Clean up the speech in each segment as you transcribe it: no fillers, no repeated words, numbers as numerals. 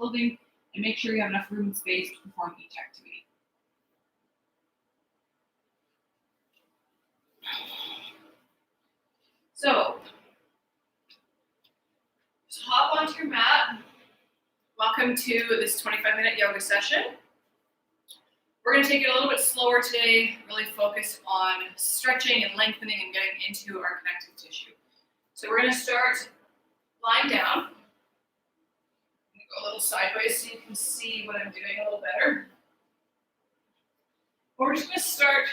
clothing, and make sure you have enough room and space to perform each activity. So, just hop onto your mat. Welcome to this 25-minute yoga session. We're going to take it a little bit slower today, really focus on stretching and lengthening and getting into our connective tissue. So we're going to start lying down. I'm going to go a little sideways so you can see what I'm doing a little better. We're just going to start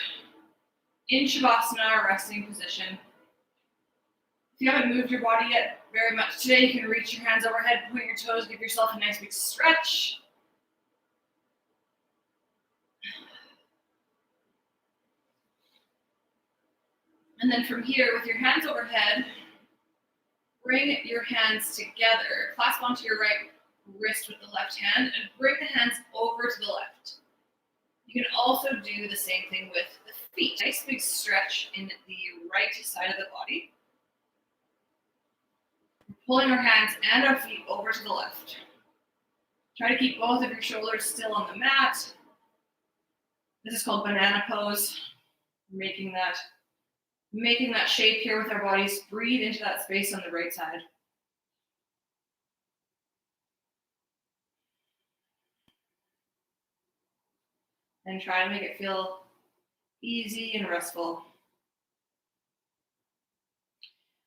in Shavasana, or resting position. If you haven't moved your body yet very much today, you can reach your hands overhead, point your toes, give yourself a nice big stretch. And then from here, with your hands overhead, bring your hands together, clasp onto your right wrist with the left hand, and bring the hands over to the left. You can also do the same thing with the feet. Nice big stretch in the right side of the body. Pulling our hands and our feet over to the left. Try to keep both of your shoulders still on the mat. This is called banana pose. Making that shape here with our bodies. Breathe into that space on the right side. And try to make it feel easy and restful.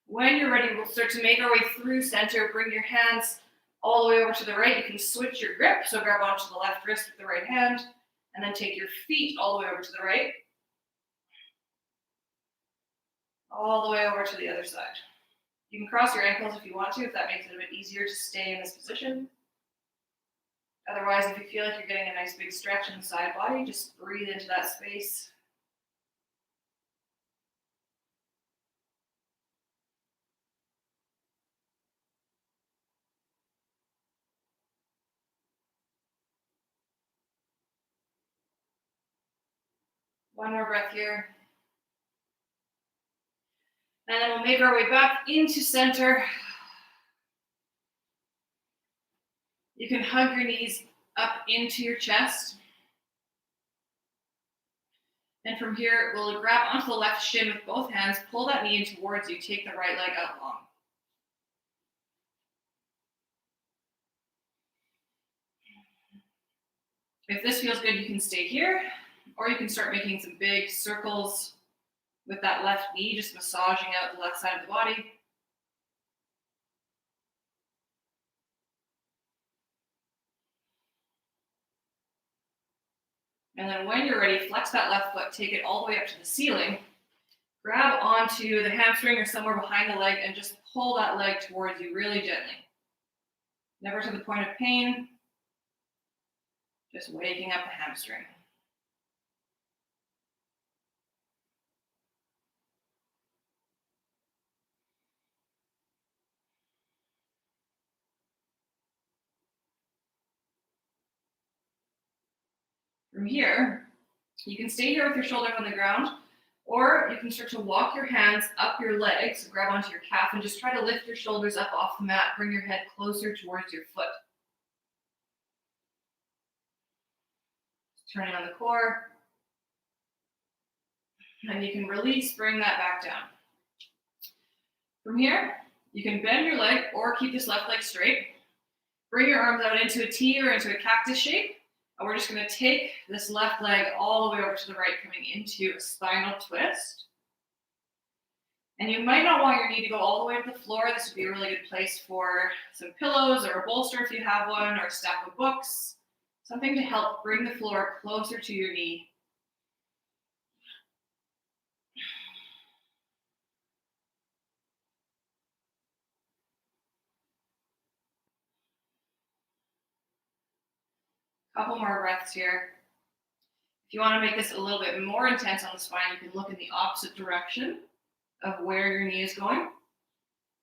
When you're ready, we'll start to make our way through center. Bring your hands all the way over to the right. You can switch your grip, so grab onto the left wrist with the right hand, and then take your feet all the way over to the right. All the way over to the other side. You can cross your ankles if you want to, if that makes it a bit easier to stay in this position. Otherwise, if you feel like you're getting a nice big stretch in the side body, just breathe into that space. One more breath here. And then we'll make our way back into center. You can hug your knees up into your chest. And from here, we'll grab onto the left shin with both hands, pull that knee in towards you, take the right leg out long. If this feels good, you can stay here, or you can start making some big circles with that left knee, just massaging out the left side of the body. And then when you're ready, flex that left foot, take it all the way up to the ceiling. Grab onto the hamstring or somewhere behind the leg and just pull that leg towards you really gently. Never to the point of pain, just waking up the hamstring. From here, you can stay here with your shoulders on the ground, or you can start to walk your hands up your legs, so grab onto your calf and just try to lift your shoulders up off the mat, bring your head closer towards your foot. Turning on the core. And you can release, bring that back down. From here, you can bend your leg or keep this left leg straight. Bring your arms out into a T or into a cactus shape. And we're just going to take this left leg all the way over to the right, coming into a spinal twist. And you might not want your knee to go all the way to the floor. This would be a really good place for some pillows or a bolster if you have one, or a stack of books. Something to help bring the floor closer to your knee. Couple more breaths here. If you want to make this a little bit more intense on the spine, you can look in the opposite direction of where your knee is going.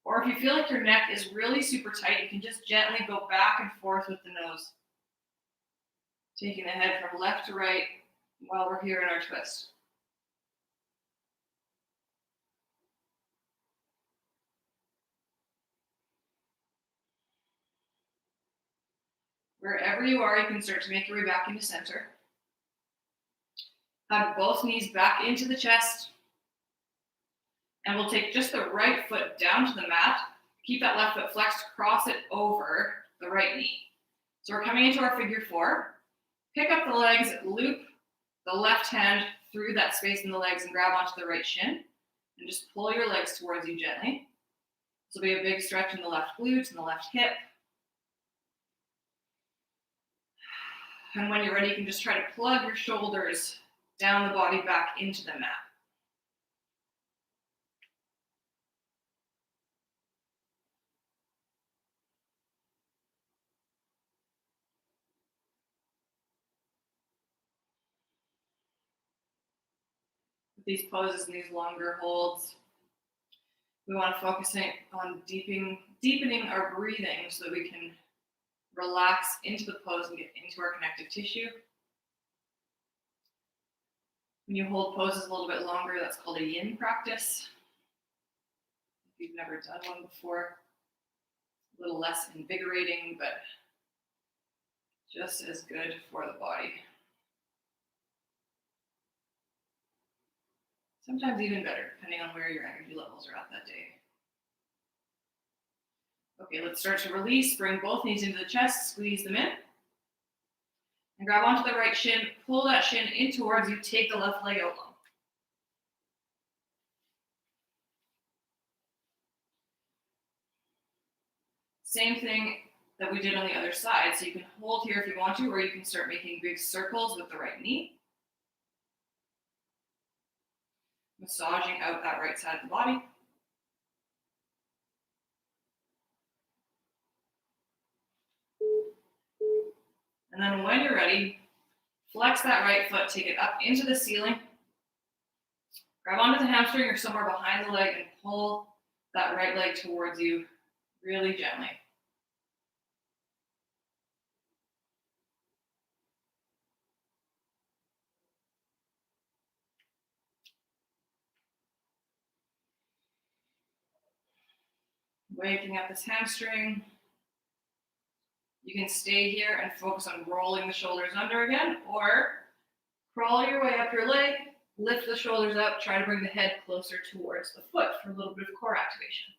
Or if you feel like your neck is really super tight, you can just gently go back and forth with the nose. Taking the head from left to right while we're here in our twist. Wherever you are, you can start to make your way back into center. Hug both knees back into the chest. And we'll take just the right foot down to the mat. Keep that left foot flexed, cross it over the right knee. So we're coming into our figure four. Pick up the legs, loop the left hand through that space in the legs and grab onto the right shin. And just pull your legs towards you gently. This will be a big stretch in the left glute and the left hip. And when you're ready, you can just try to plug your shoulders down the body back into the mat. With these poses and these longer holds, we want to focus on deepening our breathing so that we can relax into the pose and get into our connective tissue. When you hold poses a little bit longer, that's called a yin practice. If you've never done one before, a little less invigorating, but just as good for the body. Sometimes even better, depending on where your energy levels are at that day. Okay, let's start to release. Bring both knees into the chest, squeeze them in. And grab onto the right shin, pull that shin in towards you, take the left leg out long. Same thing that we did on the other side. So you can hold here if you want to, or you can start making big circles with the right knee. Massaging out that right side of the body. And then when you're ready, flex that right foot, take it up into the ceiling. Grab onto the hamstring or somewhere behind the leg and pull that right leg towards you really gently. Waking up this hamstring. You can stay here and focus on rolling the shoulders under again, or crawl your way up your leg, lift the shoulders up, try to bring the head closer towards the foot for a little bit of core activation.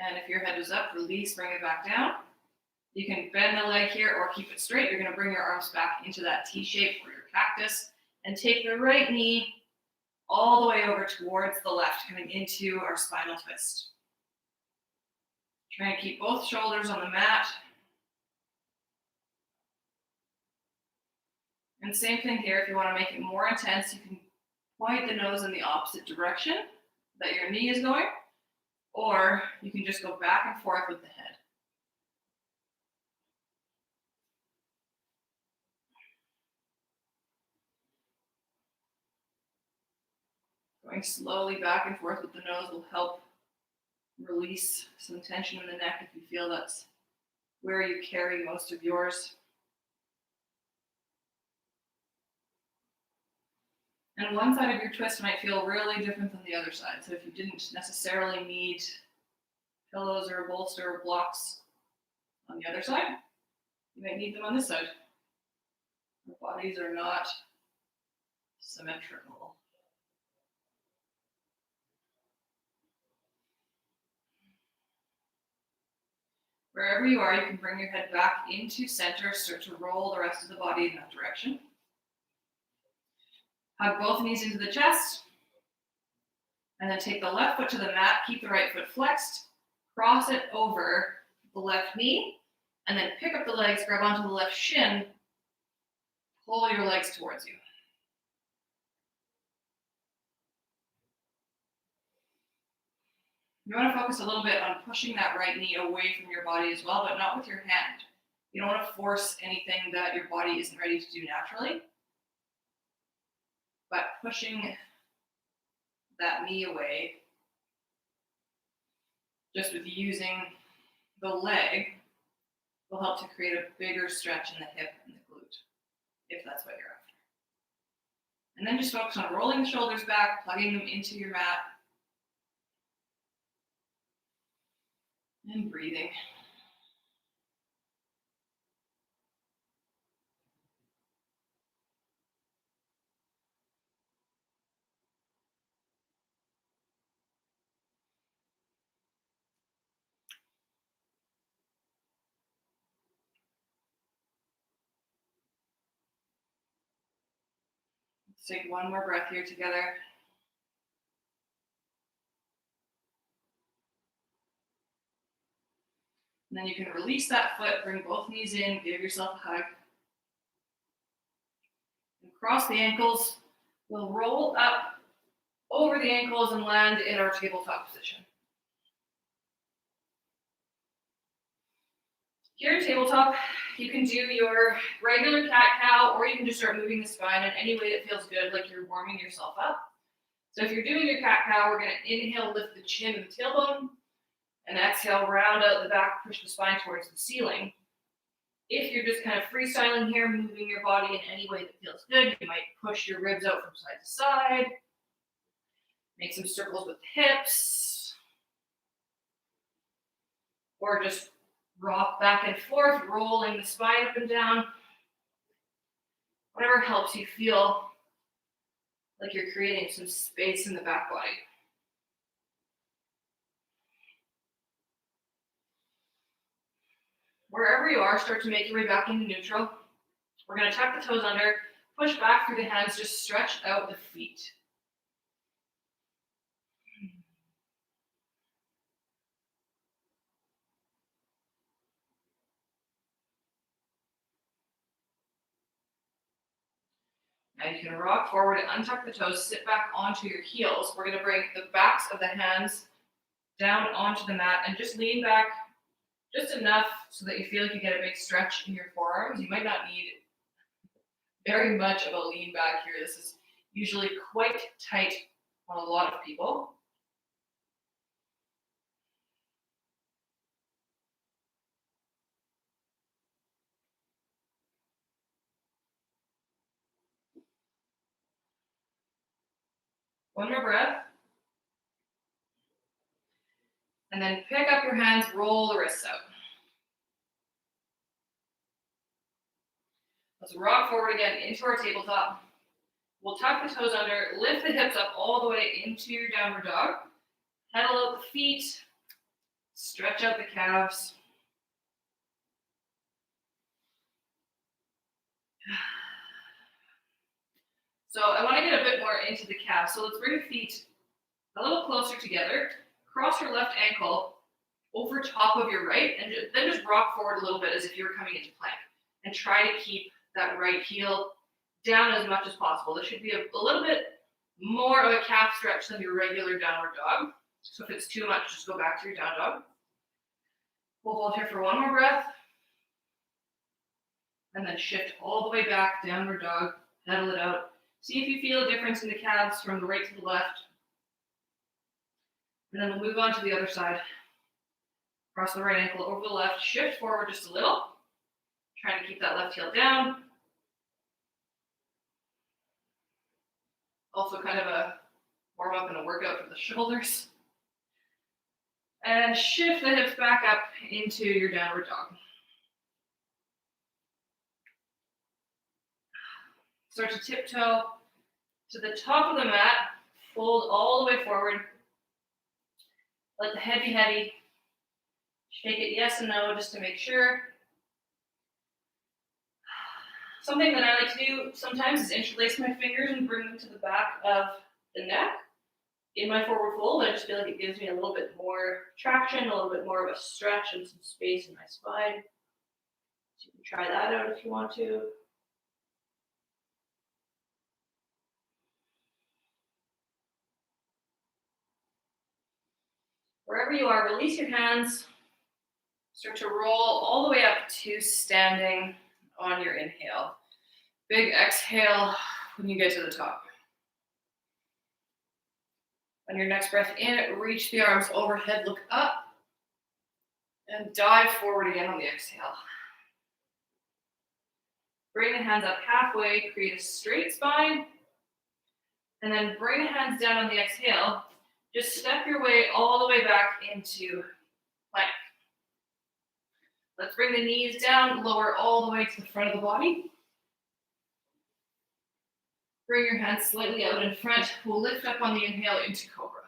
And if your head was up, release, bring it back down. You can bend the leg here or keep it straight. You're going to bring your arms back into that T shape or your cactus and take the right knee all the way over towards the left, coming into our spinal twist. Try and keep both shoulders on the mat. And same thing here, if you want to make it more intense, you can point the nose in the opposite direction that your knee is going, or you can just go back and forth with the head. Going slowly back and forth with the nose will help release some tension in the neck if you feel that's where you carry most of yours. And one side of your twist might feel really different than the other side. So if you didn't necessarily need pillows or a bolster or blocks on the other side, you might need them on this side. Our bodies are not symmetrical. Wherever you are, you can bring your head back into center, start to roll the rest of the body in that direction. Hug both knees into the chest, and then take the left foot to the mat, keep the right foot flexed, cross it over the left knee, and then pick up the legs, grab onto the left shin, pull your legs towards you. You want to focus a little bit on pushing that right knee away from your body as well, but not with your hand. You don't want to force anything that your body isn't ready to do naturally, but pushing that knee away just with using the leg will help to create a bigger stretch in the hip and the glute, if that's what you're after. And then just focus on rolling the shoulders back, plugging them into your mat, and breathing. Let's take one more breath here together. And then you can release that foot, bring both knees in, give yourself a hug. And cross the ankles. We'll roll up over the ankles and land in our tabletop position. Here in tabletop, you can do your regular cat-cow, or you can just start moving the spine in any way that feels good, like you're warming yourself up. So if you're doing your cat-cow, we're going to inhale, lift the chin and the tailbone, and exhale, round out the back, push the spine towards the ceiling. If you're just kind of freestyling here, moving your body in any way that feels good, you might push your ribs out from side to side, make some circles with the hips, or just rock back and forth, rolling the spine up and down. Whatever helps you feel like you're creating some space in the back body. Wherever you are, start to make your way back into neutral. We're going to tuck the toes under, push back through the hands, just stretch out the feet. Now you can rock forward and untuck the toes, sit back onto your heels. We're going to bring the backs of the hands down onto the mat and just lean back just enough so that you feel like you get a big stretch in your forearms. You might not need very much of a lean back here. This is usually quite tight on a lot of people. One more breath. And then pick up your hands, roll the wrists out. Let's rock forward again into our tabletop. We'll tuck the toes under, lift the hips up all the way into your downward dog. Pedal out the feet, stretch out the calves. So I want to get a bit more into the calves. So let's bring your feet a little closer together. Cross your left ankle over top of your right, and then just rock forward a little bit as if you were coming into plank. And try to keep that right heel down as much as possible. This should be a little bit more of a calf stretch than your regular downward dog. So if it's too much, just go back to your down dog. We'll hold here for one more breath. And then shift all the way back, downward dog, pedal it out. See if you feel a difference in the calves from the right to the left. And then we'll move on to the other side. Cross the right ankle over the left, shift forward just a little. Trying to keep that left heel down. Also kind of a warm up and a workout for the shoulders. And shift the hips back up into your downward dog. Start to tiptoe to the top of the mat. Fold all the way forward. Let the head be heavy. Shake it yes and no just to make sure. Something that I like to do sometimes is interlace my fingers and bring them to the back of the neck in my forward fold. I just feel like it gives me a little bit more traction, a little bit more of a stretch and some space in my spine. So you can try that out if you want to. Wherever you are, release your hands. Start to roll all the way up to standing on your inhale. Big exhale when you get to the top. On your next breath in, reach the arms overhead, look up, and dive forward again on the exhale. Bring the hands up halfway, create a straight spine, And then bring the hands down on the exhale. Just step your way all the way back into plank. Let's bring the knees down, lower all the way to the front of the body. Bring your hands slightly out in front. We'll lift up on the inhale into cobra.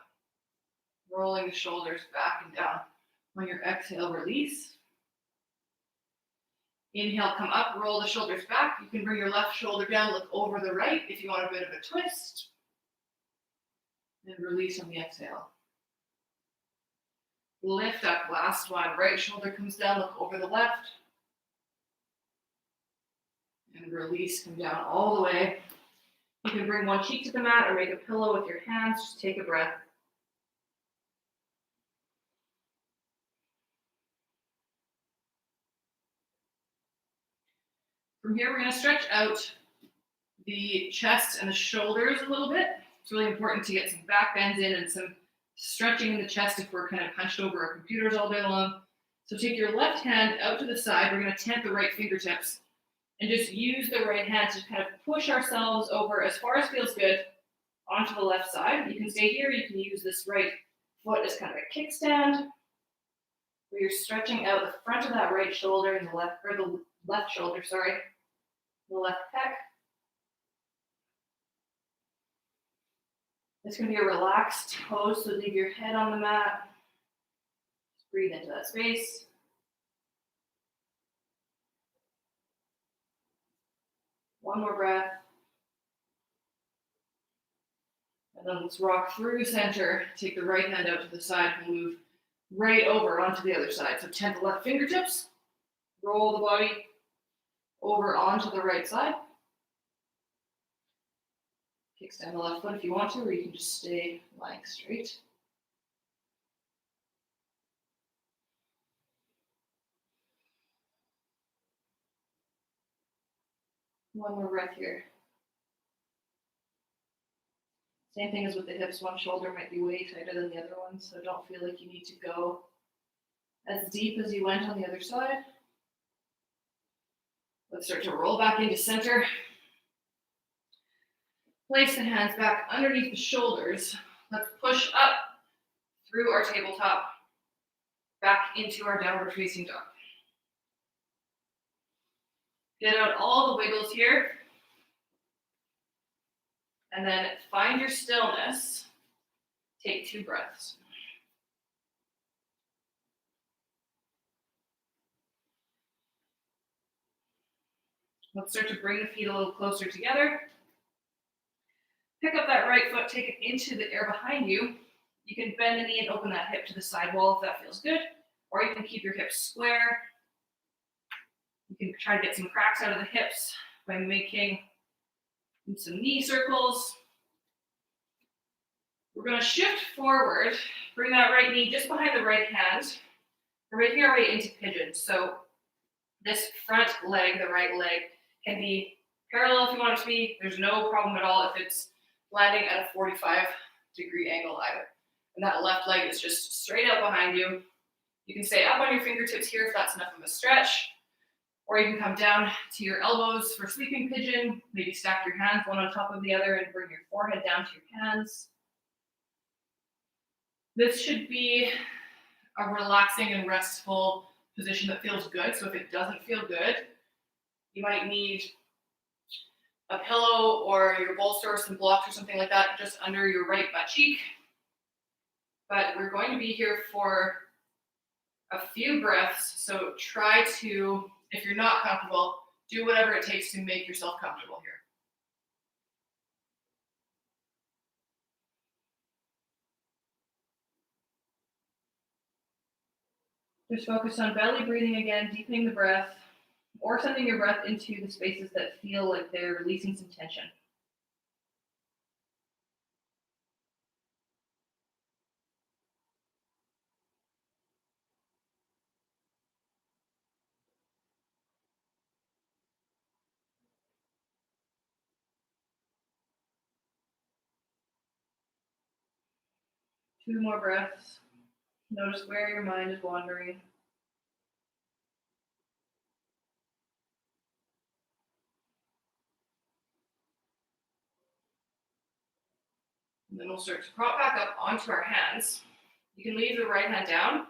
Rolling the shoulders back and down. On your exhale, release. Inhale, come up, roll the shoulders back. You can bring your left shoulder down, look over the right if you want a bit of a twist. And release on the exhale. Lift up, last one. Right shoulder comes down, look over the left. And release, come down all the way. You can bring one cheek to the mat or make a pillow with your hands. Just take a breath. From here, we're going to stretch out the chest and the shoulders a little bit. It's really important to get some back bends in and some stretching in the chest if we're kind of hunched over our computers all day long. So take your left hand out to the side. We're going to tent the right fingertips and just use the right hand to kind of push ourselves over as far as feels good onto the left side. You can stay here. You can use this right foot as kind of a kickstand, where you're stretching out the front of that right shoulder and the left shoulder, the left pec. It's going to be a relaxed pose, so leave your head on the mat. Just breathe into that space. One more breath. And then let's rock through center. Take the right hand out to the side and move right over onto the other side. So tent the left fingertips. Roll the body over onto the right side. Kickstand the left foot if you want to, or you can just stay lying straight. One more breath here. Same thing as with the hips. One shoulder might be way tighter than the other one, so don't feel like you need to go as deep as you went on the other side. Let's start to roll back into center. Place the hands back underneath the shoulders. Let's push up through our tabletop, back into our downward facing dog. Get out all the wiggles here. And then find your stillness. Take 2 breaths. Let's start to bring the feet a little closer together. Pick up that right foot, take it into the air behind you. You can bend the knee and open that hip to the side wall if that feels good, or you can keep your hips square. You can try to get some cracks out of the hips by making some knee circles. We're going to shift forward, bring that right knee just behind the right hand. We're making our way into pigeon. So this front leg, the right leg, can be parallel if you want it to be. There's no problem at all if it's landing at a 45-degree angle either. And that left leg is just straight out behind you. You can stay up on your fingertips here if that's enough of a stretch. Or you can come down to your elbows for sleeping pigeon. Maybe stack your hands one on top of the other and bring your forehead down to your hands. This should be a relaxing and restful position that feels good. So if it doesn't feel good, you might need a pillow or your bolster or some blocks or something like that just under your right butt cheek. But we're going to be here for a few breaths. So try to, if you're not comfortable, do whatever it takes to make yourself comfortable here. Just focus on belly breathing again, deepening the breath, or sending your breath into the spaces that feel like they're releasing some tension. Two more breaths. Notice where your mind is wandering. And then we'll start to prop back up onto our hands. You can leave the right hand down.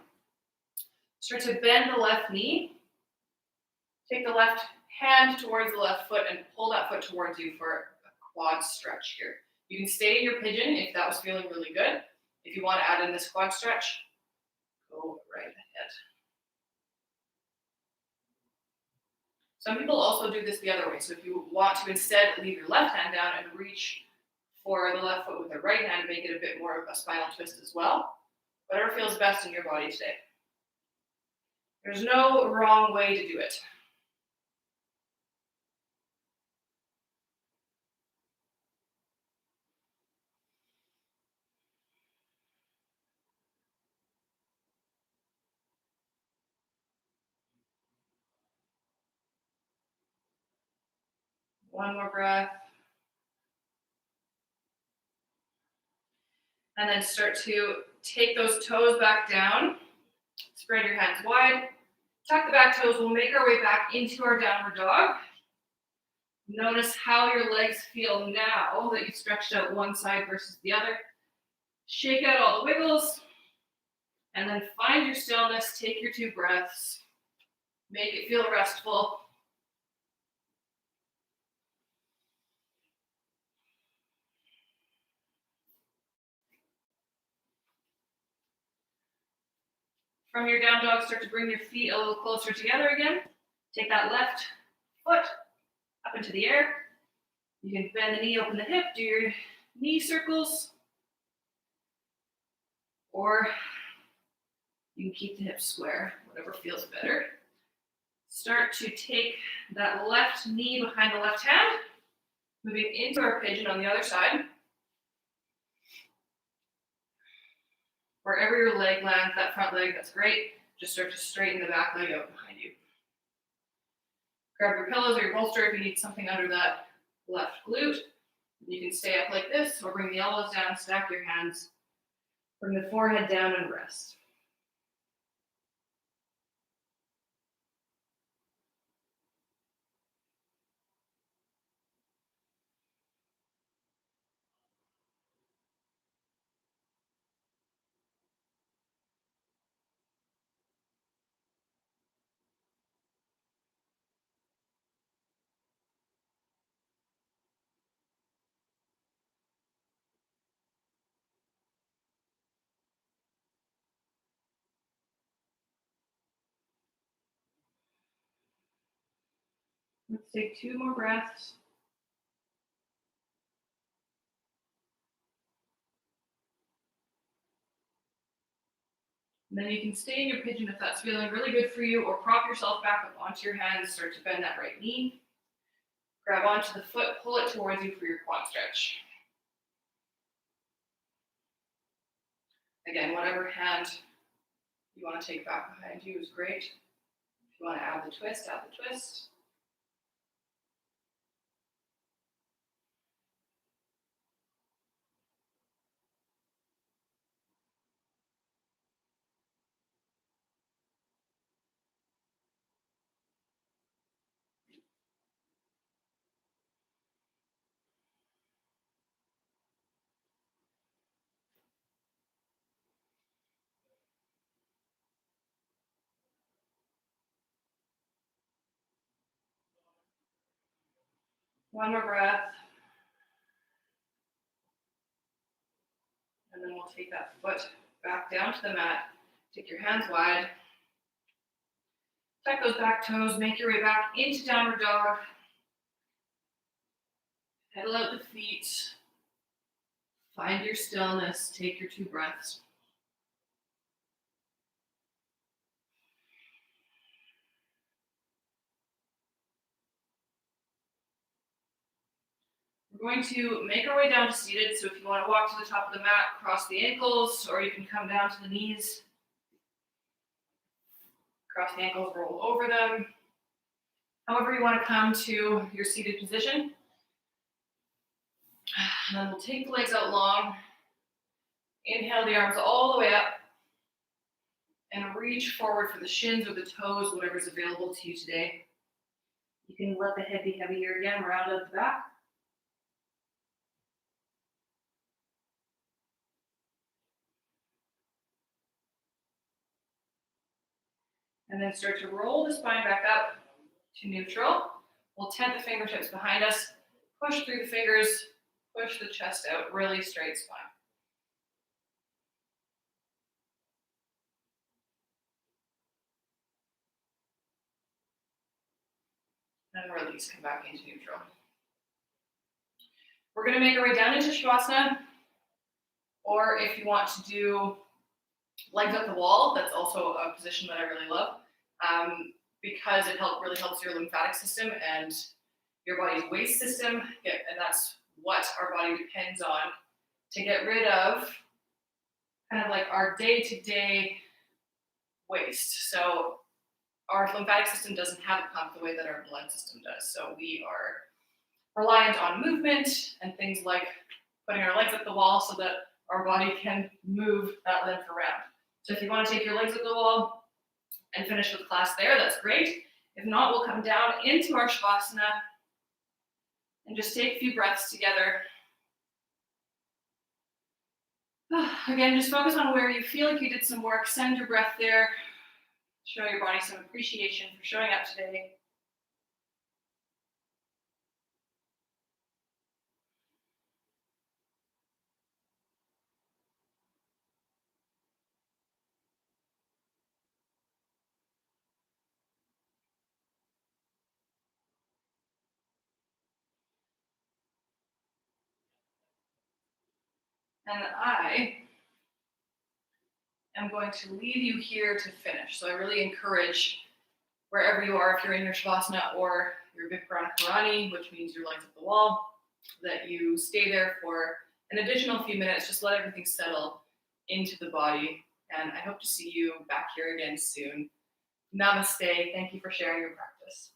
Start to bend the left knee. Take the left hand towards the left foot and pull that foot towards you for a quad stretch here. You can stay in your pigeon if that was feeling really good. If you want to add in this quad stretch, go right ahead. Some people also do this the other way. So if you want to instead leave your left hand down and reach for the left foot with the right hand, make it a bit more of a spinal twist as well. Whatever feels best in your body today. There's no wrong way to do it. One more breath. And then start to take those toes back down. Spread your hands wide. Tuck the back toes. We'll make our way back into our downward dog. Notice how your legs feel now that you stretched out one side versus the other. Shake out all the wiggles. And then find your stillness. Take your 2 breaths. Make it feel restful. From your down dog, start to bring your feet a little closer together again. Take that left foot up into the air. You can bend the knee, open the hip, do your knee circles. Or you can keep the hips square, whatever feels better. Start to take that left knee behind the left hand, moving into our pigeon on the other side. Wherever your leg lands, that front leg, that's great. Just start to straighten the back leg out behind you. Grab your pillows or your bolster if you need something under that left glute. You can stay up like this or bring the elbows down, stack your hands. Bring the forehead down and rest. Let's take 2 more breaths. And then you can stay in your pigeon if that's feeling really good for you, or prop yourself back up onto your hands, start to bend that right knee. Grab onto the foot, pull it towards you for your quad stretch. Again, whatever hand you want to take back behind you is great. If you want to add the twist, add the twist. One more breath. And then we'll take that foot back down to the mat. Take your hands wide. Tuck those back toes. Make your way back into downward dog. Pedal out the feet. Find your stillness. Take your 2 breaths. We're going to make our way down to seated. So if you want to walk to the top of the mat, cross the ankles, or you can come down to the knees. Cross the ankles, roll over them. However you want to come to your seated position. And then we'll take the legs out long. Inhale the arms all the way up. And reach forward for the shins or the toes, whatever's available to you today. You can let the head be heavier again, round out the back. And then start to roll the spine back up to neutral. We'll tent the fingertips behind us, push through the fingers, push the chest out, really straight spine. And release, come back into neutral. We're gonna make our way down into Shavasana, or if you want to do legs up the wall, that's also a position that I really love, because it really helps your lymphatic system and your body's waste system, and that's what our body depends on to get rid of kind of like our day-to-day waste. So our lymphatic system doesn't have a pump the way that our blood system does. So we are reliant on movement and things like putting our legs up the wall so that our body can move that lymph around. So if you want to take your legs up the wall and finish the class there, that's great. If not, we'll come down into our Shavasana and just take a few breaths together. Again, just focus on where you feel like you did some work. Send your breath there. Show your body some appreciation for showing up today. And I am going to leave you here to finish. So I really encourage, wherever you are, if you're in your Shavasana or your Viparana Karani, which means your legs up the wall, that you stay there for an additional few minutes. Just let everything settle into the body. And I hope to see you back here again soon. Namaste. Thank you for sharing your practice.